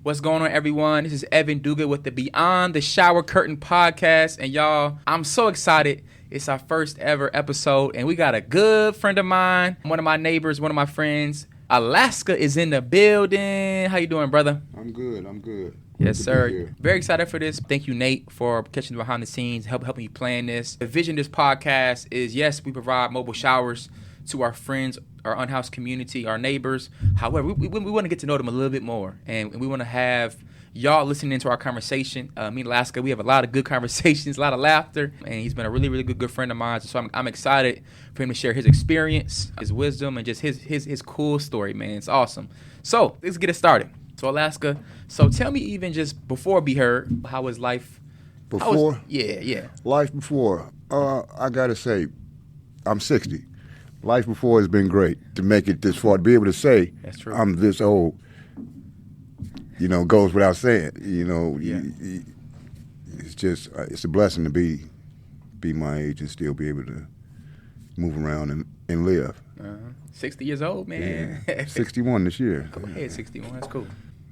What's going on, everyone? This is Evan Duga with the Beyond the Shower Curtain podcast. And y'all, I'm so excited. It's our first ever episode, and we got a good friend of mine, one of my neighbors, one of my friends. Alaska is in the building. How you doing, brother? I'm good. Yes, sir. Very excited for this. Thank you, Nate, for catching the behind the scenes, helping me plan this. The vision of this podcast is, yes, we provide mobile showers to our friends, our unhoused community, our neighbors. However, we want to get to know them a little bit more, and we want to have y'all listening to our conversation. Me and Alaska, we have a lot of good conversations, a lot of laughter, and he's been a really, really good friend of mine. So I'm excited for him to share his experience, his wisdom, and just his cool story, man. It's awesome. So let's get it started. So Alaska, so tell me, even just before Be Heard, how was life? Before? Yeah. Life before. I got to say, I'm 60. Life before has been great. To make it this far, to be able to say that's true. I'm this old, goes without saying. It's just, it's a blessing to be my age and still be able to move around and live. 60 years old, man. Yeah. 61 this year. Go ahead, 61. That's cool.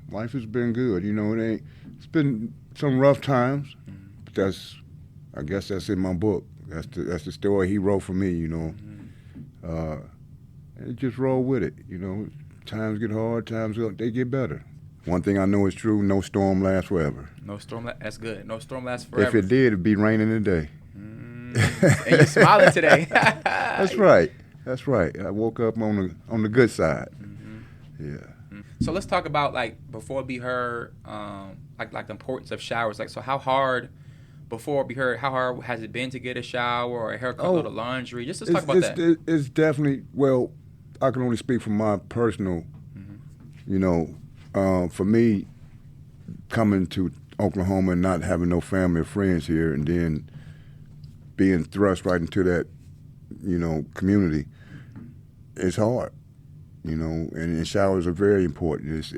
Life has been good. It's been some rough times, but I guess that's in my book. That's the story he wrote for me, and just roll with it, Times get hard, they get better. One thing I know is true, no storm lasts forever. That's good. No storm lasts forever. If it did, it'd be raining today. And you're smiling today. That's right. I woke up on the good side. Yeah. So let's talk about, before Be Heard, like the importance of showers. So how hard, before Be Heard, how hard has it been to get a shower or a haircut or the laundry? Just let's talk about that. It's definitely, well, I can only speak from my personal, for me, coming to Oklahoma and not having no family or friends here and then being thrust right into that, community, it's hard, and showers are very important.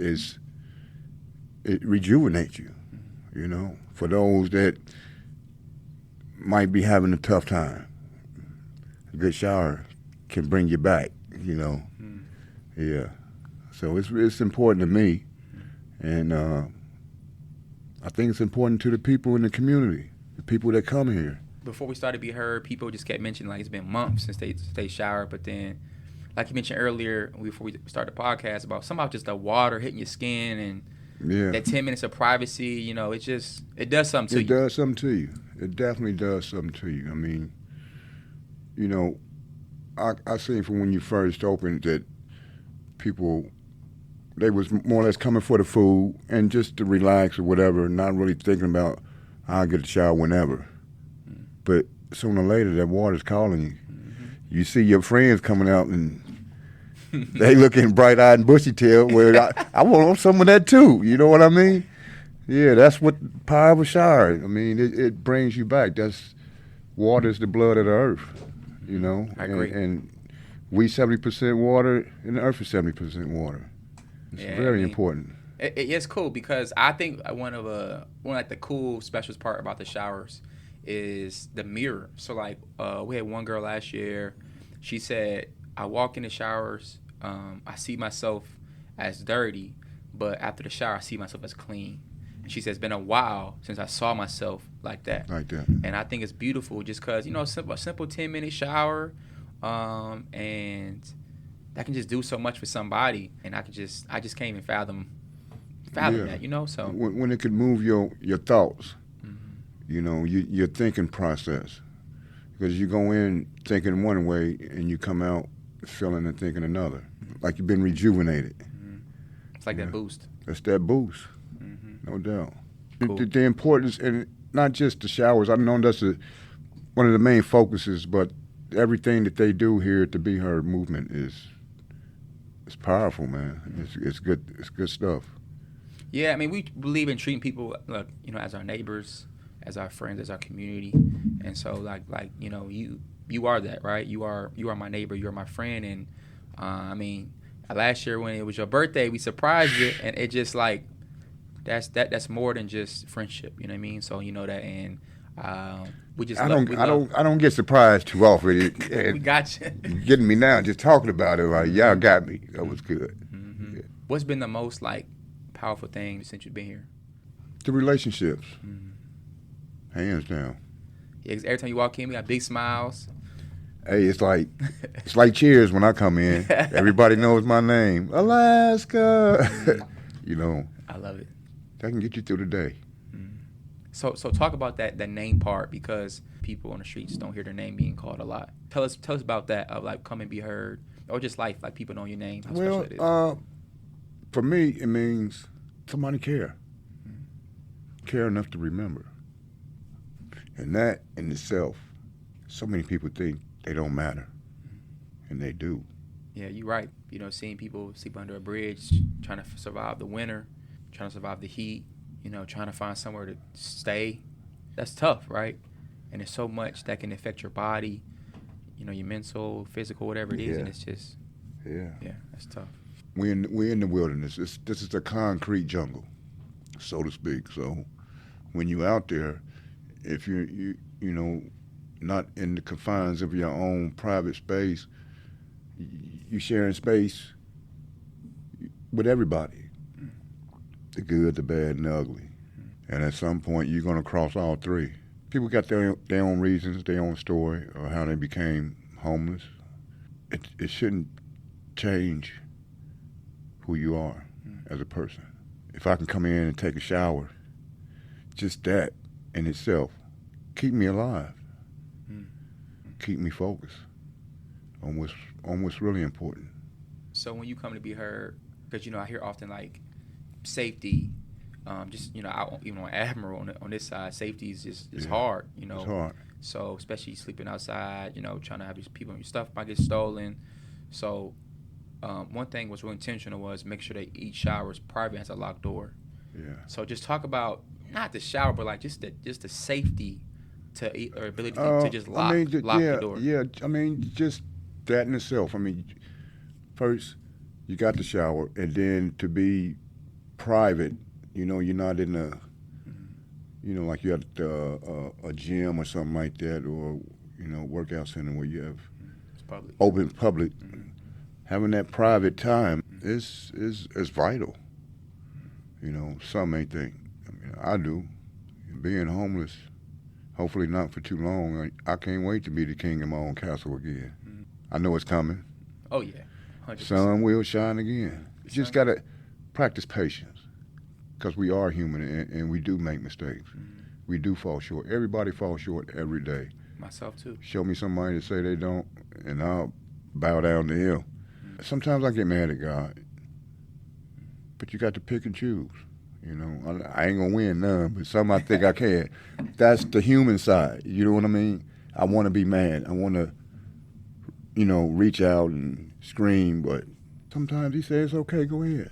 It rejuvenates you, for those that might be having a tough time. A good shower can bring you back, Yeah. So it's important to me, and I think it's important to the people in the community, the people that come here. Before we started Be Heard, people just kept mentioning it's been months since they showered, but then, like you mentioned earlier, before we started the podcast, about somehow just the water hitting your skin and that 10 minutes of privacy, it does something to you. It does something to you. It definitely does something to you. I mean, I seen from when you first opened that people, they was more or less coming for the food and just to relax or whatever, not really thinking about I'll get a shower whenever. But sooner or later, that water's calling you. You see your friends coming out and they looking bright-eyed and bushy-tailed. Where I want some of that too. You know what I mean? Yeah, that's what the power of a shower. I mean, it brings you back. Water's the blood of the earth. I agree. And we 70% water, and the earth is 70% water. It's very important. It's cool because I think one of the cool special part about the showers is the mirror. So we had one girl last year. She said, I walk in the showers, I see myself as dirty, but after the shower I see myself as clean. And she says, it's been a while since I saw myself like that. And I think it's beautiful just because, a simple 10-minute shower, and that can just do so much for somebody. And I just can't even fathom that, so. When it could move your thoughts. Your thinking process. Because you go in thinking one way and you come out feeling and thinking another. Like you've been rejuvenated. It's like that boost. It's that boost, no doubt. Cool. The importance, and not just the showers, I know that's one of the main focuses, but everything that they do here at the Be Heard movement is powerful, man. It's good stuff. Yeah, I mean, we believe in treating people, as our neighbors, as our friends, as our community, and so you are that, right? You are my neighbor, you're my friend, and I mean, last year when it was your birthday, we surprised you, and it just that's more than just friendship, you know what I mean? So that, and we just I don't get surprised too often. We got you. Getting me now, just talking about it, y'all got me. That was good. Yeah. What's been the most powerful thing since you've been here? The relationships, hands down. Yeah, 'cause every time you walk in, we got big smiles. Hey, it's like Cheers when I come in. Everybody knows my name, Alaska. You know, I love it. that can get you through the day. So talk about that name part, because people on the streets don't hear their name being called a lot. Tell us about that, of like come and be heard, or just life, like people know your name, how special it is. For me, it means somebody care enough to remember, and that in itself, so many people think they don't matter, and they do. Yeah, you're right. You know, seeing people sleep under a bridge, trying to survive the winter, trying to survive the heat, you know, trying to find somewhere to stay. That's tough, right? And there's so much that can affect your body, you know, your mental, physical, whatever it is, and it's just, yeah, that's tough. We're in the wilderness. This is a concrete jungle, so to speak. So when you're out there, if you know, not in the confines of your own private space, you sharing space with everybody, the good, the bad, and the ugly. And at some point, you're going to cross all three. People got their own reasons, their own story, or how they became homeless. It shouldn't change who you are as a person. If I can come in and take a shower, just that in itself, keep me alive, keep me focused on what's really important. So when you come to be heard, because, you know, I hear often like safety, just, you know, even on Admiral on this side, safety is just hard, you know. It's hard. So especially sleeping outside, you know, trying to have these people, your stuff might get stolen. So one thing was real intentional was make sure that each shower is private, has a locked door. Yeah. So just talk about not the shower, but like just the safety or ability to just lock the door. Yeah, I mean, just that in itself. I mean, first you got the shower, and then to be private, you know, you're not in a, you know, like you're at a gym or something like that, or, you know, workout center where you have open public. Having that private time is vital. You know, some may think. I mean, I do. Being homeless, hopefully not for too long. I can't wait to be the king in my own castle again. I know it's coming. Oh yeah, 100%. Sun will shine again. You just gotta practice patience, because we are human and we do make mistakes. We do fall short. Everybody falls short every day. Myself too. Show me somebody to say they don't, and I'll bow down to him. Sometimes I get mad at God, but you got to pick and choose. You know, I ain't gonna win none, but some I think I can. That's the human side. You know what I mean? I want to be mad. I want to, you know, reach out and scream, but sometimes he says, okay, go ahead.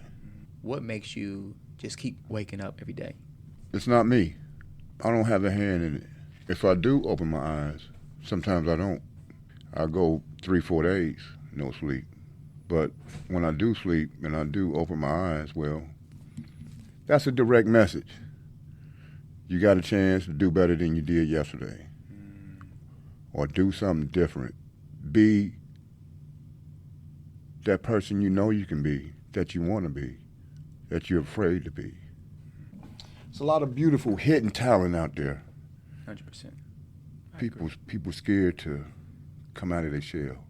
What makes you just keep waking up every day? It's not me. I don't have a hand in it. If I do open my eyes, sometimes I don't. I go 3-4 days, no sleep. But when I do sleep and I do open my eyes, well, that's a direct message. You got a chance to do better than you did yesterday. Or do something different. Be that person you know you can be, that you want to be, that you're afraid to be. There's a lot of beautiful hidden talent out there. 100%. People scared to come out of their shell.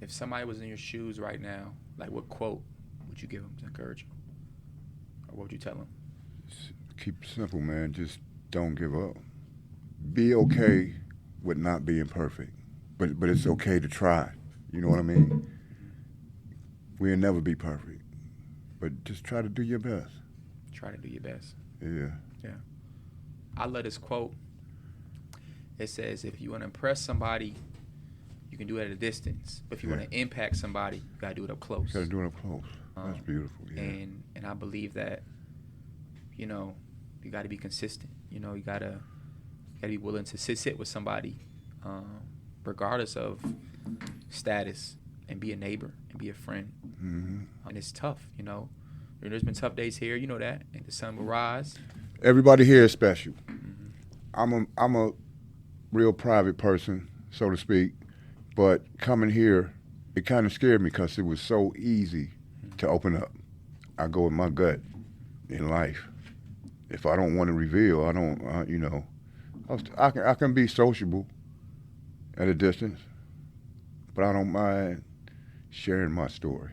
If somebody was in your shoes right now, like what quote would you give them to encourage them? Or what would you tell them? Keep it simple, man. Just don't give up. Be okay with not being perfect, but it's okay to try. You know what I mean? We'll never be perfect, but just try to do your best. Try to do your best. Yeah. Yeah. I love this quote. It says, if you want to impress somebody, you can do it at a distance. But if you want to impact somebody, you got to do it up close. You got to do it up close. That's beautiful. Yeah. And I believe that, you know, you got to be consistent. You know, you got to be willing to sit with somebody, regardless of status, and be a neighbor and be a friend. And it's tough, you know. There's been tough days here, you know that, and the sun will rise. Everybody here is special. I'm a real private person, so to speak, but coming here, it kind of scared me because it was so easy to open up. I go with my gut. in life. If I don't want to reveal, I don't, I can be sociable at a distance, but I don't mind sharing my story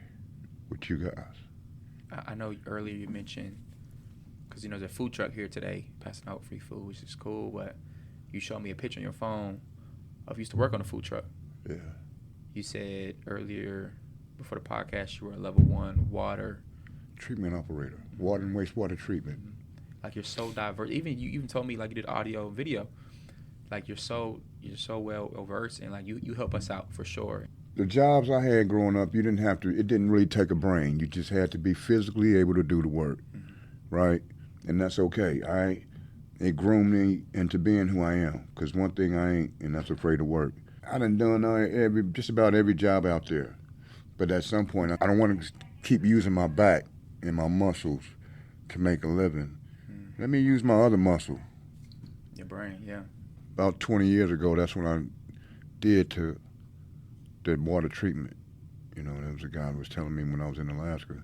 with you guys. I know earlier you mentioned, because there's a food truck here today passing out free food, which is cool, but you showed me a picture on your phone of you used to work on a food truck. Yeah. You said earlier before the podcast you were a level 1 water treatment operator, water and wastewater treatment. Like, you're so diverse. Even you even told me, like, you did audio and video. Like, you're so well versed, and like you help us out for sure. The jobs I had growing up, it didn't really take a brain. You just had to be physically able to do the work, right? And that's okay. It groomed me into being who I am. Because one thing I ain't, and that's afraid of work. I done just about every job out there. But at some point, I don't want to keep using my back and my muscles to make a living. Let me use my other muscle. Your brain, yeah. About 20 years ago, that's when I did water treatment. There was a guy who was telling me when I was in Alaska,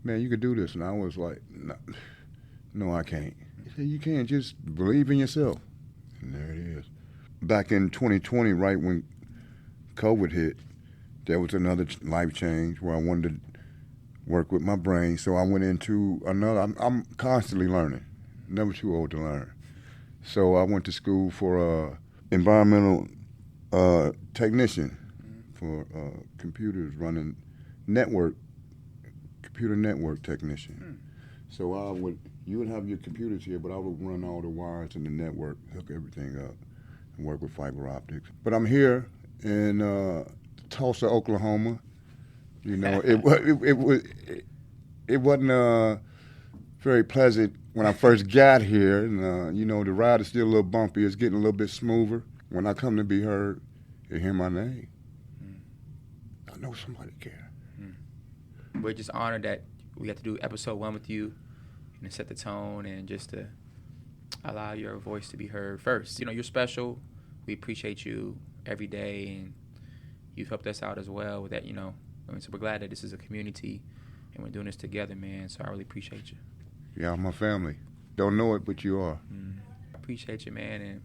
man, you could do this. And I was like, no, I can't. He said, you can't, just believe in yourself. And there it is. Back in 2020, right when COVID hit, there was another life change where I wanted to work with my brain. So I went into I'm constantly learning, never too old to learn. So I went to school for environmental technician for computers, running computer network technician. So you would have your computers here, but I would run all the wires in the network, hook everything up, and work with fiber optics. But I'm here in Tulsa, Oklahoma. It wasn't very pleasant when I first got here, and the ride is still a little bumpy. It's getting a little bit smoother. When I come to be heard, they hear my name. I know somebody cares. We're just honored that we got to do episode 1 with you, and to set the tone and just to allow your voice to be heard first. You're special. We appreciate you every day, and you've helped us out as well with that. So we're glad that this is a community, and we're doing this together, man. So I really appreciate you. Yeah, I'm my family. Don't know it, but you are. I appreciate you, man, and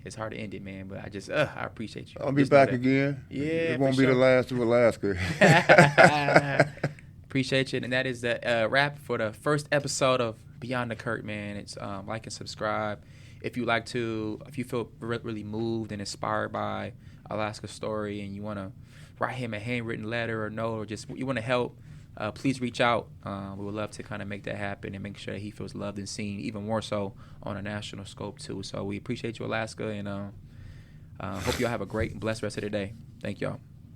it's hard to end it, man, but I appreciate you. I'll be back again. Yeah, it won't be the last of Alaska. Appreciate you, and that is the wrap for the first episode of Beyond the Curtain, man. It's like and subscribe. If you feel really moved and inspired by Alaska's story, and you want to write him a handwritten letter or note, or just you want to help, please reach out. We would love to kind of make that happen and make sure that he feels loved and seen, even more so on a national scope too. So we appreciate you, Alaska, and hope y'all have a great and blessed rest of the day. Thank y'all.